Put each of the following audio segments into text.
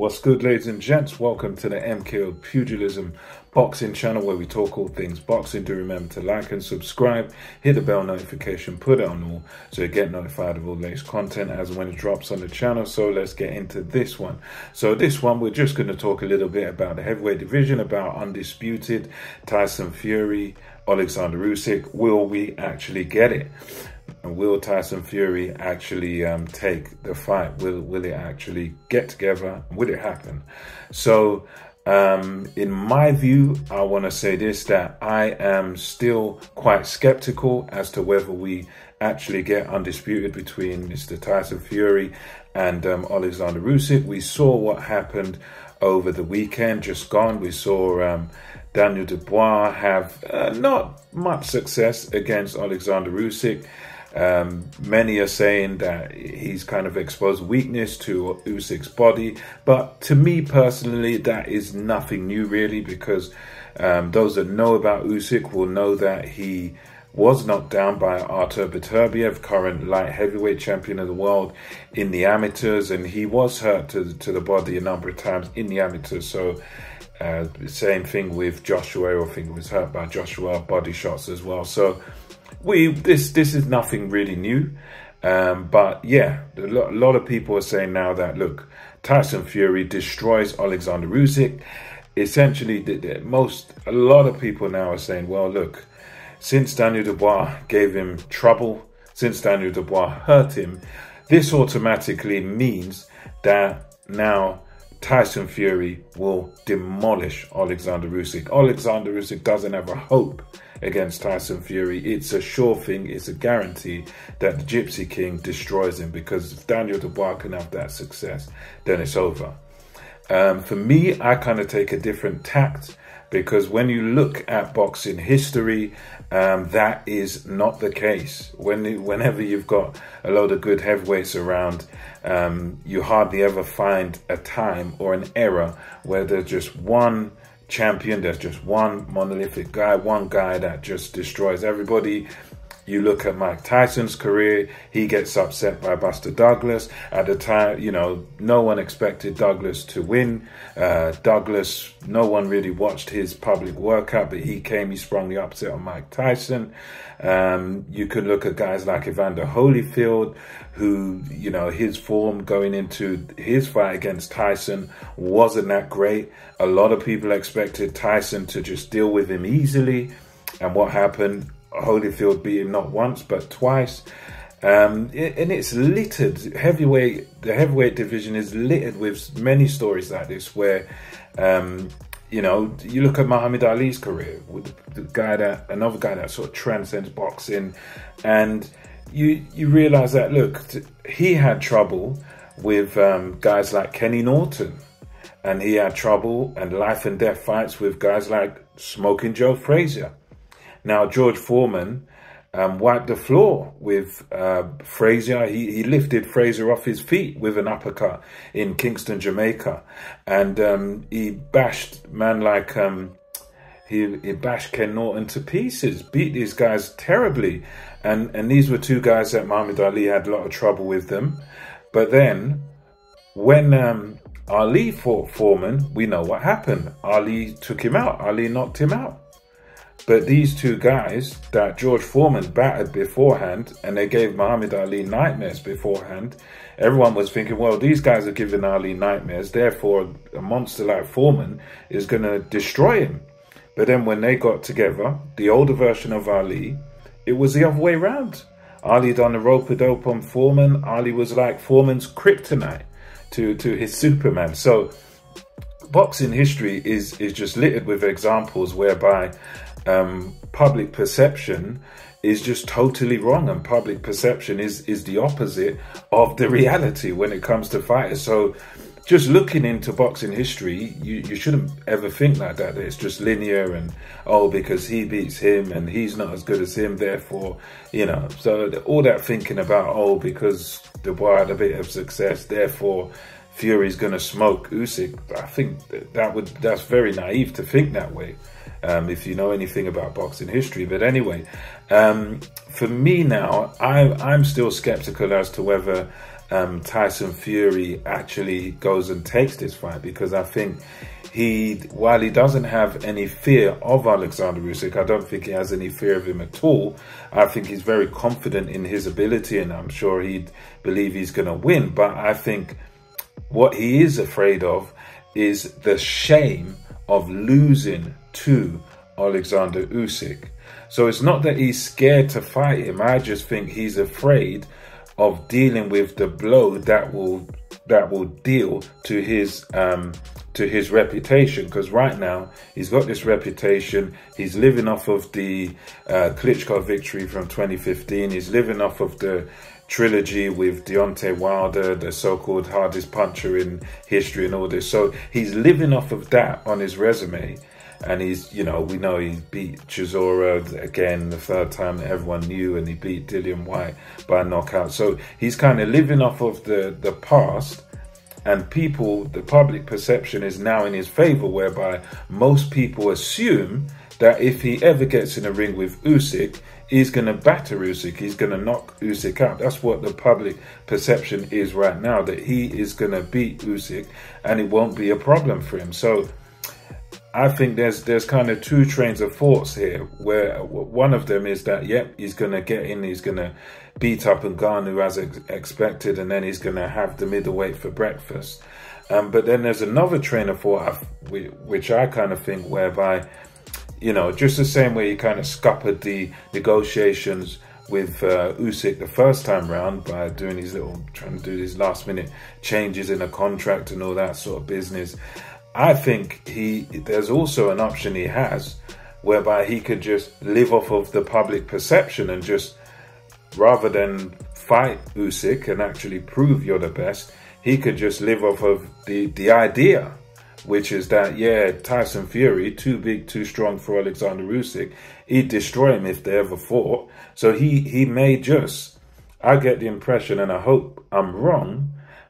What's good, ladies and gents? Welcome to the MKO Pugilism boxing channel where we talk all things boxing. Do remember to like and subscribe, hit the bell notification, put it on all so you get notified of all latest content as when it drops on the channel. So let's get into this one. So this one, we're just going to talk a little bit about the heavyweight division, about undisputed Tyson Fury, Alexander Usyk. Will we actually get it? And will Tyson Fury actually take the fight? Will it actually get together? Will it happen? So in my view, I want to say this, that I am still quite skeptical as to whether we actually get undisputed between Mr. Tyson Fury and Alexander Usyk. We saw what happened over the weekend just gone. We saw Daniel Dubois have not much success against Alexander Usyk. Many are saying that he's kind of exposed weakness to Usyk's body, but to me personally, that is nothing new really, because those that know about Usyk will know that he was knocked down by Artur Beterbiev, current light heavyweight champion of the world in the amateurs, and he was hurt to the body a number of times in the amateurs. So same thing with Joshua. I think he was hurt by Joshua, body shots as well. So this is nothing really new, but yeah, a lot of people are saying now that, look, Tyson Fury destroys Alexander Usyk. Essentially, a lot of people now are saying, well, look, since Daniel Dubois gave him trouble, since Daniel Dubois hurt him, this automatically means that now Tyson Fury will demolish Alexander Usyk. Alexander Usyk doesn't have a hope against Tyson Fury. It's a sure thing, it's a guarantee that the Gypsy King destroys him, because if Daniel Dubois can have that success, then it's over. For me, I kind of take a different tact, because when you look at boxing history, that is not the case. Whenever you've got a load of good heavyweights around, you hardly ever find a time or an era where there's just one champion, there's just one monolithic guy, one guy that just destroys everybody. You look at Mike Tyson's career, he gets upset by Buster Douglas. At the time, you know, no one expected Douglas to win. Douglas, no one really watched his public workout, but he sprung the upset on Mike Tyson. You could look at guys like Evander Holyfield, who, you know, his form going into his fight against Tyson wasn't that great. A lot of people expected Tyson to just deal with him easily. And what happened? Holyfield beat him not once but twice, and it's littered. The heavyweight division is littered with many stories like this, where you know, you look at Muhammad Ali's career, with another guy that sort of transcends boxing, and you realize that, look, he had trouble with guys like Kenny Norton, and he had trouble and life and death fights with guys like Smoking Joe Frazier. Now, George Foreman wiped the floor with Frazier. He lifted Frazier off his feet with an uppercut in Kingston, Jamaica. And he bashed he bashed Ken Norton to pieces, beat these guys terribly. And these were two guys that Muhammad Ali had a lot of trouble with them. But then when Ali fought Foreman, we know what happened. Ali took him out. Ali knocked him out. But these two guys that George Foreman battered beforehand, and they gave Muhammad Ali nightmares beforehand, everyone was thinking, well, these guys are giving Ali nightmares, therefore a monster like Foreman is going to destroy him. But then when they got together, the older version of Ali, it was the other way around. Ali done a rope-a-dope on Foreman. Ali was like Foreman's kryptonite to his Superman. So boxing history is just littered with examples whereby public perception is just totally wrong, and public perception is the opposite of the reality when it comes to fighters. So just looking into boxing history, you shouldn't ever think like that it's just linear and, oh, because he beats him and he's not as good as him, therefore, you know, so all that thinking about, oh, because Dubois had a bit of success, therefore Fury's gonna smoke Usyk, I think that's very naive to think that way. If you know anything about boxing history. But anyway, for me now, I'm still skeptical as to whether Tyson Fury actually goes and takes this fight, because I think while he doesn't have any fear of Alexander Usyk, I don't think he has any fear of him at all. I think he's very confident in his ability, and I'm sure he'd believe he's going to win. But I think what he is afraid of is the shame of losing to Alexander Usyk. So it's not that he's scared to fight him. I just think he's afraid of dealing with the blow that will deal to his reputation, because right now he's got this reputation. He's living off of the Klitschko victory from 2015. He's living off of the trilogy with Deontay Wilder, the so-called hardest puncher in history and all this. So he's living off of that on his resume. And he's, we know he beat Chisora again, the third time that everyone knew, and he beat Dillian White by knockout. So he's kind of living off of the past. And the public perception is now in his favor, whereby most people assume that if he ever gets in a ring with Usyk, he's going to batter Usyk. He's going to knock Usyk out. That's what the public perception is right now, that he is going to beat Usyk and it won't be a problem for him. So I think there's kind of two trains of thoughts here, where one of them is that, yep, he's going to get in, he's going to beat up Ngannou as expected, and then he's going to have the middleweight for breakfast. But then there's another train of thought, which I kind of think, whereby, just the same way he kind of scuppered the negotiations with Usyk the first time round by trying to do these last minute changes in a contract and all that sort of business. I think there's also an option he has whereby he could just live off of the public perception and just, rather than fight Usyk and actually prove you're the best, he could just live off of the idea, which is that, yeah, Tyson Fury, too big, too strong for Alexander Usyk, he'd destroy him if they ever fought. So he may just, I get the impression, and I hope I'm wrong,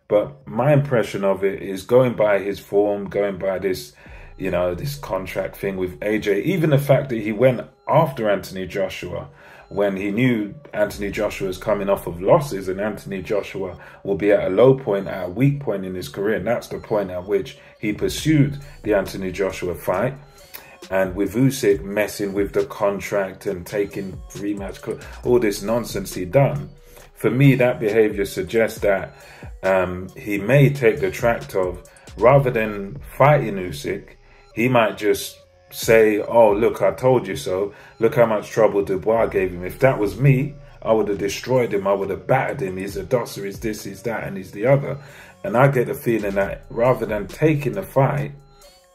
but my impression of it is, going by his form, going by this, this contract thing with AJ, even the fact that he went after Anthony Joshua when he knew Anthony Joshua was coming off of losses, and Anthony Joshua will be at a low point, at a weak point in his career. And that's the point at which he pursued the Anthony Joshua fight. And with Usyk messing with the contract and taking rematch, all this nonsense he done, for me, that behavior suggests that he may take the tract of, rather than fighting Usyk, he might just say, oh, look, I told you so. Look how much trouble Dubois gave him. If that was me, I would have destroyed him. I would have battered him. He's a dosser, he's this, he's that, and he's the other. And I get the feeling that rather than taking the fight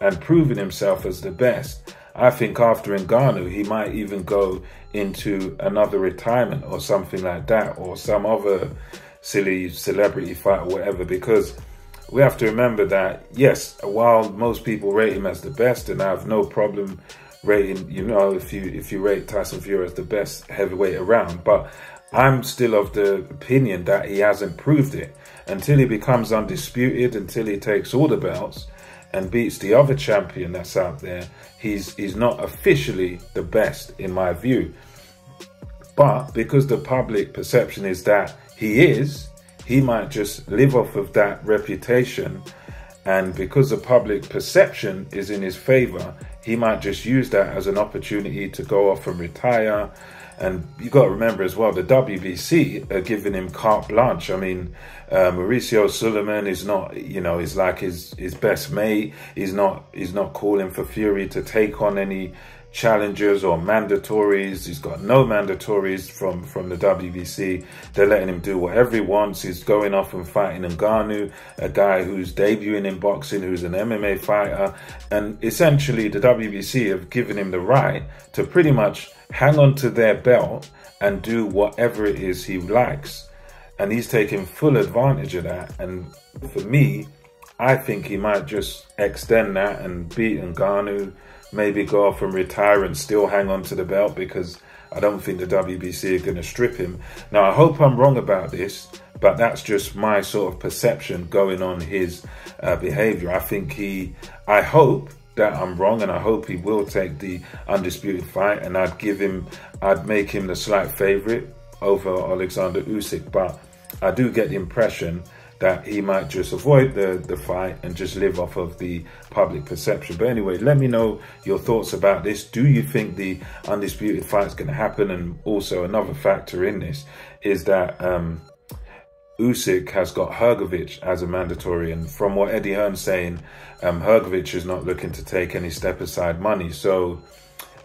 and proving himself as the best, I think after Ngannou, he might even go into another retirement or something like that, or some other silly celebrity fight or whatever, because we have to remember that, yes, while most people rate him as the best, and I have no problem rating, if you rate Tyson Fury as the best heavyweight around, but I'm still of the opinion that he hasn't proved it. Until he becomes undisputed, until he takes all the belts and beats the other champion that's out there, he's not officially the best in my view. But because the public perception is that he might just live off of that reputation, and because the public perception is in his favor, he might just use that as an opportunity to go off and retire. And you got to remember as well, the WBC are giving him carte blanche. I mean, Mauricio Sulaiman is not, is like his best mate. He's not calling for Fury to take on any challengers or mandatories. He's got no mandatories from the WBC. They're letting him do whatever he wants. He's going off and fighting Ngannou, a guy who's debuting in boxing, who's an MMA fighter. And essentially the WBC have given him the right to pretty much hang on to their belt and do whatever it is he likes. And he's taking full advantage of that. And for me, I think he might just extend that and beat Ngannou, maybe go off and retire and still hang on to the belt, because I don't think the WBC are going to strip him. Now, I hope I'm wrong about this, but that's just my sort of perception going on his behavior. I hope that I'm wrong, and I hope he will take the undisputed fight, and I'd make him the slight favorite over Alexander Usyk. But I do get the impression that he might just avoid the fight and just live off of the public perception. But anyway, let me know your thoughts about this. Do you think the undisputed fight is going to happen? And also another factor in this is that Usyk has got Hrgovic as a mandatory, and from what Eddie Hearn's saying, Hrgovic is not looking to take any step aside money. So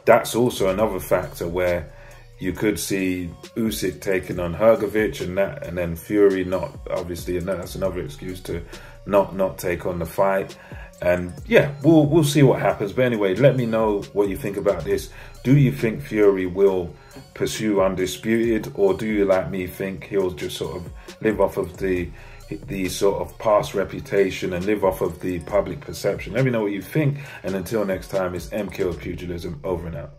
that's also another factor where you could see Usyk taking on Hrgovic, and then Fury not, obviously, and that's another excuse to not take on the fight. And yeah, we'll see what happens. But anyway, let me know what you think about this. Do you think Fury will pursue undisputed, or do you, like me, think he'll just sort of live off of the sort of past reputation and live off of the public perception? Let me know what you think. And until next time, it's MKO Pugilism, over and out.